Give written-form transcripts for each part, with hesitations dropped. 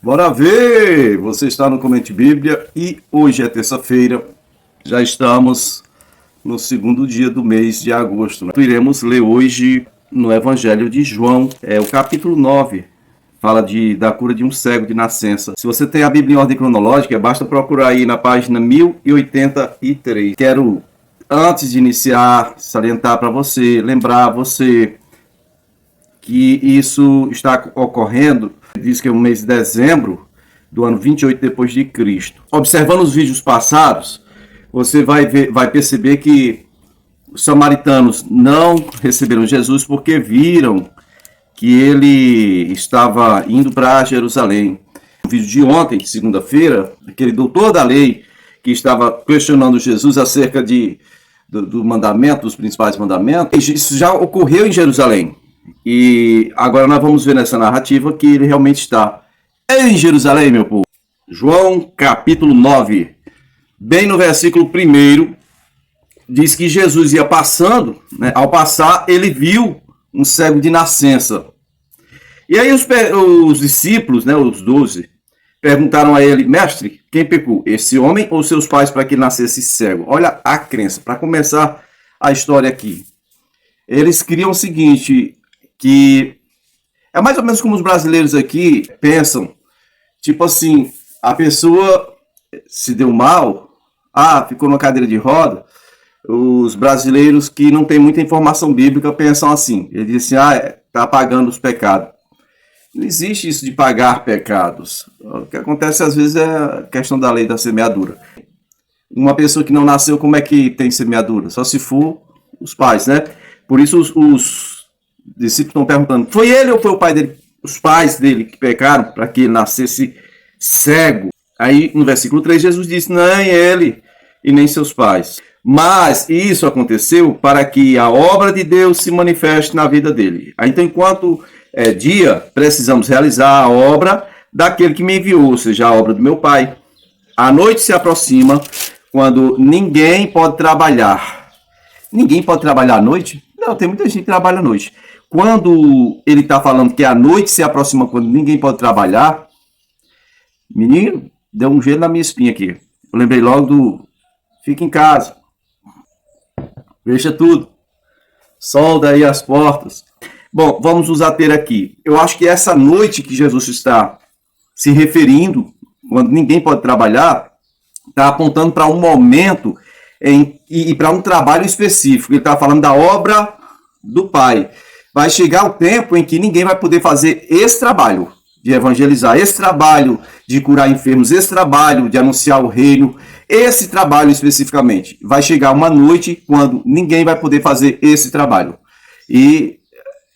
Bora ver! Você está no Comente Bíblia e hoje é terça-feira, já estamos no segundo dia do mês de agosto. Iremos ler hoje no Evangelho de João, o capítulo 9, fala da cura de um cego de nascença. Se você tem a Bíblia em ordem cronológica, basta procurar aí na página 1083. Quero, antes de iniciar, salientar para você, lembrar você que isso está ocorrendo, diz que é o mês de dezembro do ano 28 depois de Cristo. Observando os vídeos passados, você vai perceber que os samaritanos não receberam Jesus porque viram que ele estava indo para Jerusalém. No vídeo de ontem, segunda-feira, aquele doutor da lei que estava questionando Jesus acerca do mandamento, dos principais mandamentos, isso já ocorreu em Jerusalém. E agora nós vamos ver nessa narrativa que ele realmente está em Jerusalém, meu povo. João capítulo 9, bem no versículo 1, diz que Jesus ia passando, né? Ao passar ele viu um cego de nascença. E aí os discípulos, né, os 12, perguntaram a ele: mestre, quem pecou, esse homem ou seus pais, para que ele nascesse cego? Olha a crença, para começar a história aqui. Eles criam o seguinte, que é mais ou menos como os brasileiros aqui pensam, tipo assim, a pessoa se deu mal, ficou numa cadeira de roda. Os brasileiros que não têm muita informação bíblica pensam assim, eles dizem assim, está pagando os pecados. Não existe isso de pagar pecados. O que acontece às vezes é a questão da lei da semeadura. Uma pessoa que não nasceu, como é que tem semeadura? Só se for os pais, né? Por isso os discípulos estão perguntando, foi ele ou foi o pai dele? Os pais dele que pecaram para que ele nascesse cego. Aí no versículo 3 Jesus disse, nem ele e nem seus pais. Mas isso aconteceu para que a obra de Deus se manifeste na vida dele. Então enquanto é dia, precisamos realizar a obra daquele que me enviou, ou seja, a obra do meu pai. A noite se aproxima quando ninguém pode trabalhar. Ninguém pode trabalhar à noite? Não, tem muita gente que trabalha à noite. Quando ele está falando que a noite se aproxima quando ninguém pode trabalhar, menino, deu um gelo na minha espinha aqui. Eu lembrei logo do fica em casa, fecha tudo, solda aí as portas. Bom, vamos nos ater aqui. Eu acho que essa noite que Jesus está se referindo, quando ninguém pode trabalhar, está apontando para um momento e para um trabalho específico. Ele está falando da obra do Pai. Vai chegar o tempo em que ninguém vai poder fazer esse trabalho de evangelizar, esse trabalho de curar enfermos, esse trabalho de anunciar o reino, esse trabalho especificamente. Vai chegar uma noite quando ninguém vai poder fazer esse trabalho. E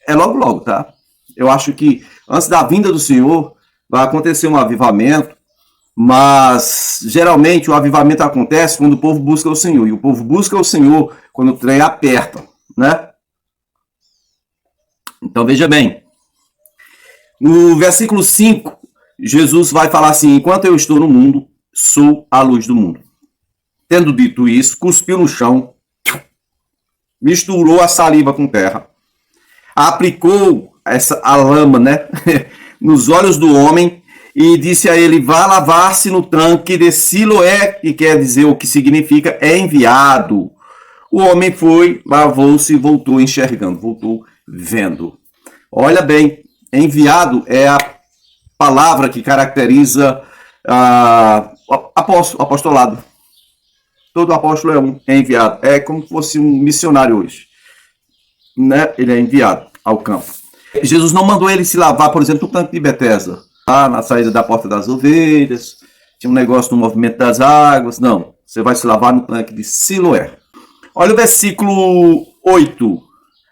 é logo logo, tá? Eu acho que antes da vinda do Senhor vai acontecer um avivamento, mas geralmente o avivamento acontece quando o povo busca o Senhor. E o povo busca o Senhor quando o trem aperta, né? Então veja bem, no versículo 5, Jesus vai falar assim, enquanto eu estou no mundo, sou a luz do mundo. Tendo dito isso, cuspiu no chão, misturou a saliva com terra, aplicou a lama, né, nos olhos do homem e disse a ele, vá lavar-se no tanque de Siloé, que quer dizer o que significa é enviado. O homem foi, lavou-se e voltou enxergando, voltou vendo. Olha bem, enviado é a palavra que caracteriza apostolado. Todo apóstolo é enviado. É como se fosse um missionário hoje, né? Ele é enviado ao campo. Jesus não mandou ele se lavar, por exemplo, no tanque de Betesda, na saída da Porta das Ovelhas, tinha um negócio no movimento das águas. Não, você vai se lavar no tanque de Siloé. Olha o versículo 8.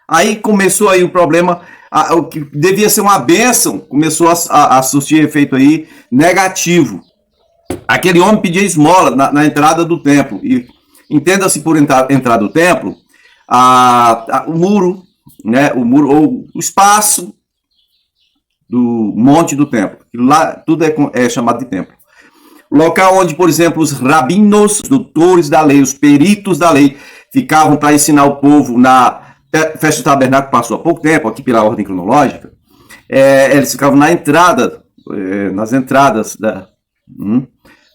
Aí começou aí o problema, o que devia ser uma bênção, começou a surtir efeito aí negativo. Aquele homem pedia esmola na entrada do templo. E entenda-se por entrada do templo, o muro, né, o muro ou o espaço do monte do templo. Lá tudo é chamado de templo. Local onde, por exemplo, os rabinos, os doutores da lei, os peritos da lei, ficavam para ensinar o povo na festa do tabernáculo, passou há pouco tempo, aqui pela ordem cronológica. Eles ficavam na entrada nas entradas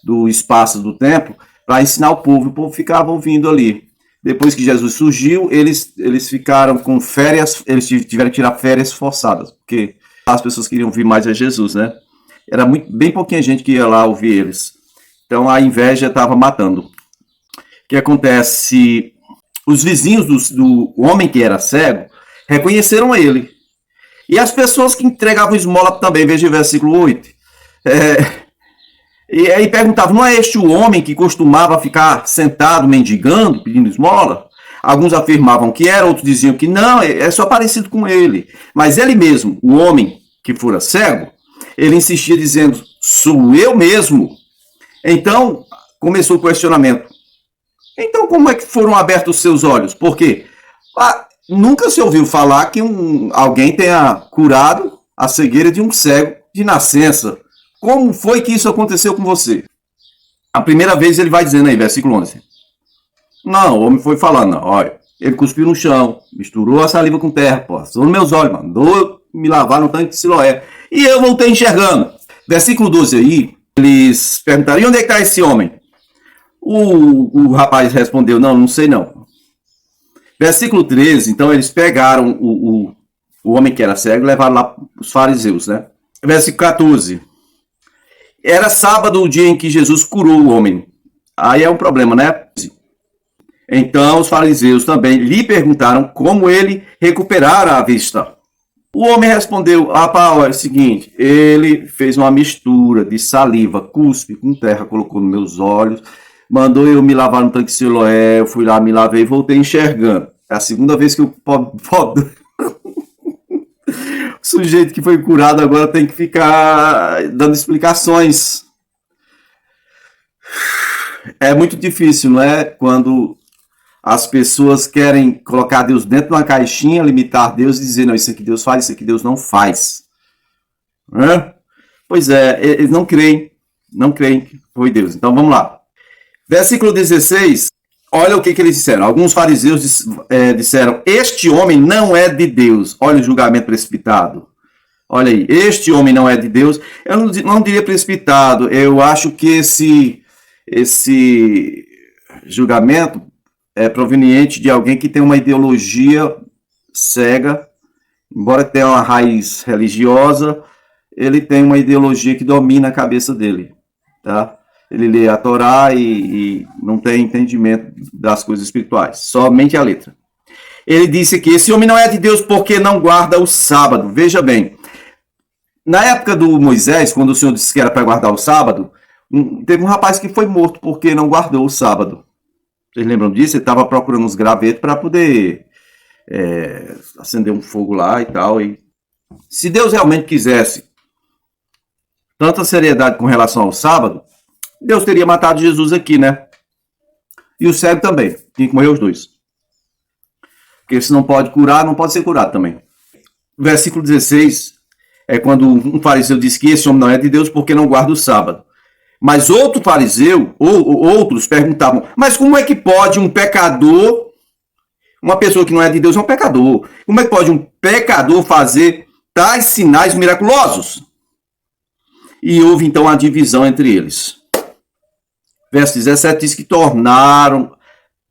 do espaço do templo, para ensinar o povo ficava ouvindo ali. Depois que Jesus surgiu, eles ficaram com férias, eles tiveram que tirar férias forçadas, porque as pessoas queriam ouvir mais a Jesus, né? Era bem pouquinha gente que ia lá ouvir eles. Então a inveja estava matando. O que acontece? Os vizinhos do homem que era cego reconheceram ele. E as pessoas que entregavam esmola também, veja o versículo 8. E aí perguntavam, não é este o homem que costumava ficar sentado mendigando, pedindo esmola? Alguns afirmavam que era, outros diziam que não, é só parecido com ele. Mas ele mesmo, o homem que fora cego, ele insistia dizendo, sou eu mesmo. Então, começou o questionamento. Então, como é que foram abertos os seus olhos? Por quê? Nunca se ouviu falar que alguém tenha curado a cegueira de um cego de nascença. Como foi que isso aconteceu com você? A primeira vez ele vai dizendo aí, versículo 11. Não, o homem foi falando, olha, ele cuspiu no chão, misturou a saliva com terra, passou nos meus olhos, mandou me lavar no tanque de Siloé. E eu voltei enxergando. Versículo 12 aí, eles perguntaram, e onde é que está esse homem? O rapaz respondeu, não sei não. Versículo 13, então eles pegaram o homem que era cego e levaram lá os fariseus, né? Versículo 14. Era sábado o dia em que Jesus curou o homem. Aí é um problema, né? Então os fariseus também lhe perguntaram como ele recuperara a vista. O homem respondeu, Paulo, é o seguinte, ele fez uma mistura de saliva, cuspe com terra, colocou nos meus olhos, mandou eu me lavar no tanque de Siloé, eu fui lá, me lavei e voltei enxergando. É a segunda vez que o sujeito que foi curado agora tem que ficar dando explicações. É muito difícil, não é? Quando as pessoas querem colocar Deus dentro de uma caixinha, limitar Deus e dizer, não, isso aqui Deus faz, isso aqui Deus não faz. Pois é, eles não creem que foi Deus. Então vamos lá. Versículo 16, olha o que eles disseram. Alguns fariseus disseram, este homem não é de Deus. Olha o julgamento precipitado. Olha aí, este homem não é de Deus. Eu não diria precipitado, eu acho que esse julgamento é proveniente de alguém que tem uma ideologia cega, embora tenha uma raiz religiosa, ele tem uma ideologia que domina a cabeça dele, tá? Ele lê a Torá e não tem entendimento das coisas espirituais, somente a letra. Ele disse que esse homem não é de Deus porque não guarda o sábado. Veja bem, na época do Moisés, quando o Senhor disse que era para guardar o sábado, teve um rapaz que foi morto porque não guardou o sábado. Vocês lembram disso? Ele estava procurando uns gravetos para poder acender um fogo lá e tal. E se Deus realmente quisesse tanta seriedade com relação ao sábado, Deus teria matado Jesus aqui, né? E o cego também. Tinha que morrer os dois. Porque se não pode curar, não pode ser curado também. Versículo 16 é quando um fariseu diz que esse homem não é de Deus porque não guarda o sábado. Mas outro fariseu, ou outros perguntavam, mas como é que pode um pecador, uma pessoa que não é de Deus é um pecador, como é que pode um pecador fazer tais sinais miraculosos? E houve então a divisão entre eles. Verso 17 diz que tornaram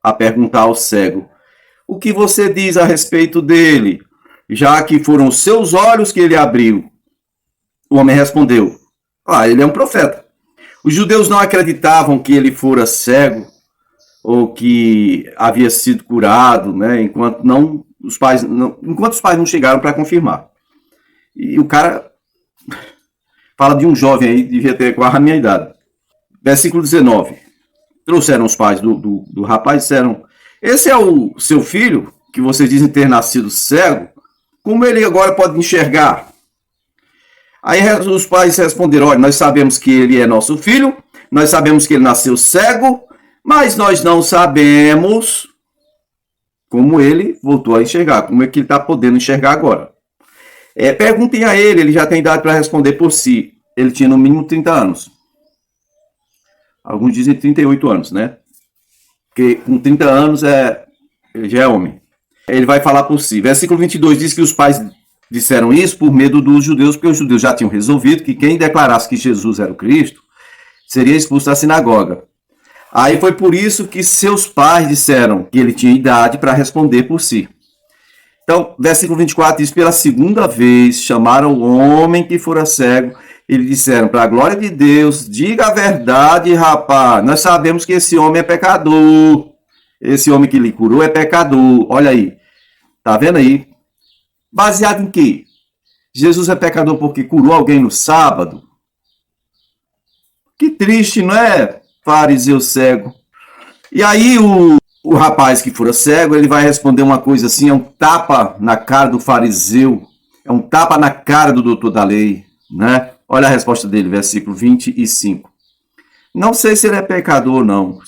a perguntar ao cego, o que você diz a respeito dele, já que foram os seus olhos que ele abriu? O homem respondeu, ele é um profeta. Os judeus não acreditavam que ele fora cego ou que havia sido curado, né, enquanto os pais não chegaram para confirmar. E o cara fala de um jovem aí, devia ter quase a minha idade. Versículo 19. Trouxeram os pais do rapaz e disseram, esse é o seu filho, que vocês dizem ter nascido cego? Como ele agora pode enxergar? Aí os pais responderam, olha, nós sabemos que ele é nosso filho, nós sabemos que ele nasceu cego, mas nós não sabemos como ele voltou a enxergar, como é que ele está podendo enxergar agora. Perguntem a ele, ele já tem idade para responder por si. Ele tinha no mínimo 30 anos. Alguns dizem 38 anos, né? Porque com 30 anos ele já é homem. Ele vai falar por si. Versículo 22 diz que os pais disseram isso por medo dos judeus, porque os judeus já tinham resolvido que quem declarasse que Jesus era o Cristo seria expulso da sinagoga. Aí foi por isso que seus pais disseram que ele tinha idade para responder por si. Então, versículo 24 diz: pela segunda vez chamaram o homem que fora cego e lhe disseram: para a glória de Deus, diga a verdade, rapaz, nós sabemos que esse homem é pecador, esse homem que lhe curou é pecador, olha aí, tá vendo aí? Baseado em quê? Jesus é pecador porque curou alguém no sábado? Que triste, não é, fariseu cego? E aí o rapaz que fora cego, ele vai responder uma coisa assim, é um tapa na cara do fariseu, é um tapa na cara do doutor da lei, né? Olha a resposta dele, versículo 25. Não sei se ele é pecador, não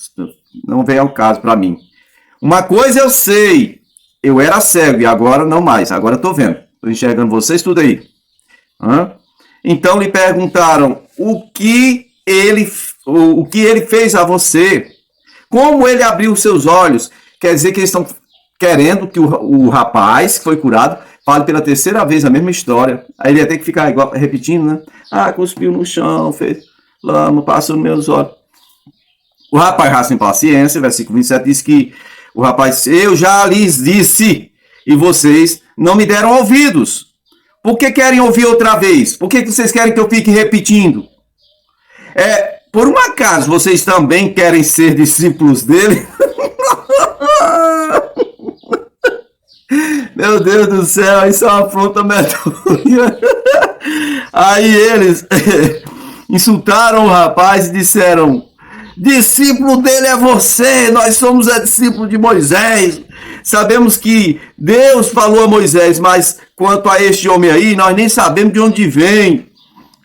vem ao caso para mim. Uma coisa eu sei, eu era cego e agora não mais, agora estou vendo, estou enxergando vocês tudo aí. Então lhe perguntaram o que ele fez a você, como ele abriu os seus olhos. Quer dizer que eles estão querendo que o rapaz que foi curado fale pela terceira vez a mesma história. Aí ele ia ter que ficar igual, repetindo, né? Cuspiu no chão, fez lama, passou nos meus olhos. O rapaz, já sem paciência, versículo 27, diz que o rapaz: eu já lhes disse e vocês não me deram ouvidos. Por que querem ouvir outra vez? Por que vocês querem que eu fique repetindo? Por um acaso vocês também querem ser discípulos dele? Meu Deus do céu, isso é uma afronta medonha. Aí eles insultaram o rapaz e disseram: discípulo dele é você, nós somos discípulos de Moisés. Sabemos que Deus falou a Moisés, mas quanto a este homem aí, nós nem sabemos de onde vem.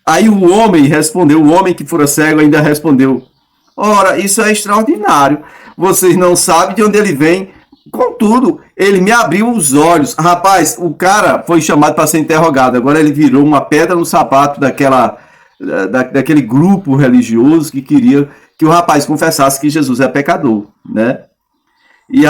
Aí o homem respondeu, o homem que fora cego ainda respondeu: ora, isso é extraordinário, vocês não sabem de onde ele vem, contudo, ele me abriu os olhos. Rapaz, o cara foi chamado para ser interrogado, agora ele virou uma pedra no sapato daquele grupo religioso que queria que o rapaz confessasse que Jesus é pecador, né? E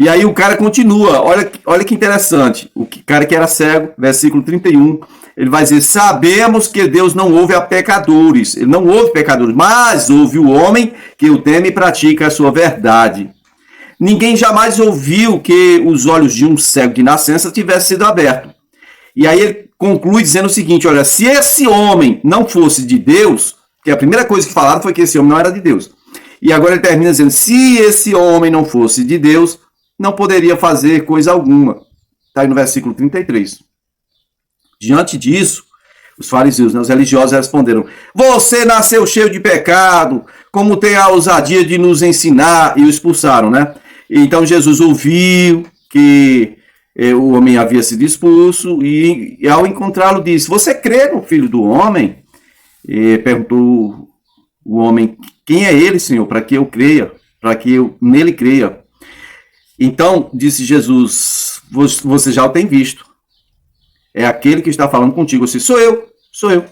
aí o cara continua, olha que interessante, o cara que era cego, versículo 31, ele vai dizer: sabemos que Deus não ouve a pecadores, ele não ouve pecadores, mas ouve o homem que o teme e pratica a sua verdade. Ninguém jamais ouviu que os olhos de um cego de nascença tivessem sido abertos. E aí ele conclui dizendo o seguinte: olha, se esse homem não fosse de Deus, que a primeira coisa que falaram foi que esse homem não era de Deus. E agora ele termina dizendo: se esse homem não fosse de Deus, não poderia fazer coisa alguma. Está aí no versículo 33. Diante disso, os fariseus, os religiosos responderam: você nasceu cheio de pecado, como tem a ousadia de nos ensinar? E o expulsaram, né? Então Jesus ouviu que o homem havia sido expulso e ao encontrá-lo disse: você crê no Filho do Homem? E perguntou o homem: quem é ele, Senhor, para que eu creia, para que eu nele creia? Então disse Jesus: você já o tem visto, é aquele que está falando contigo. Eu disse: sou eu.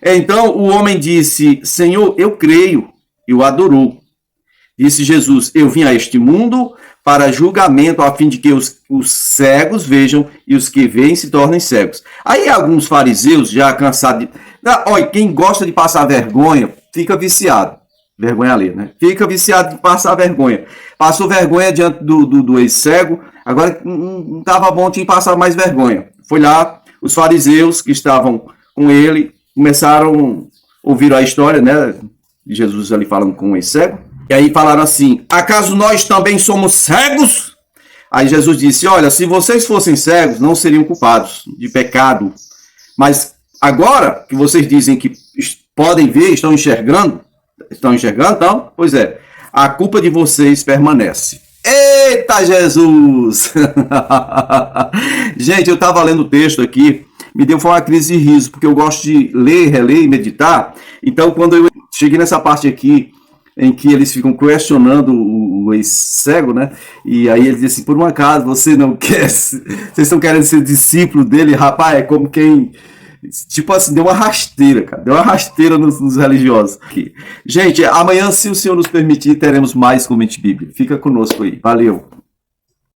Então o homem disse: Senhor, eu creio, e o adorou. Disse Jesus: eu vim a este mundo para julgamento, a fim de que os cegos vejam e os que veem se tornem cegos. Aí alguns fariseus, já cansados de... Olha, quem gosta de passar vergonha, fica viciado. Vergonha alheia, né? Fica viciado de passar vergonha. Passou vergonha diante do ex-cego, agora não estava bom, tinha que passar mais vergonha. Foi lá, os fariseus que estavam com ele, começaram, ouviram a história, né? De Jesus ali falando com o ex-cego. E aí falaram assim: acaso nós também somos cegos? Aí Jesus disse: olha, se vocês fossem cegos, não seriam culpados de pecado. Mas agora que vocês dizem que podem ver, estão enxergando, então? Pois é, a culpa de vocês permanece. Eita Jesus! Gente, eu estava lendo o texto aqui, me deu uma crise de riso, porque eu gosto de ler, reler e meditar. Então, quando eu cheguei nessa parte aqui, em que eles ficam questionando o ex-cego, né? E aí ele diz assim: por um acaso você não quer, vocês estão querendo ser discípulo dele? Rapaz, é como quem, tipo assim, deu uma rasteira, cara, deu uma rasteira nos religiosos aqui. Gente, amanhã, se o Senhor nos permitir, teremos mais Comente Bíblia. Fica conosco aí, valeu!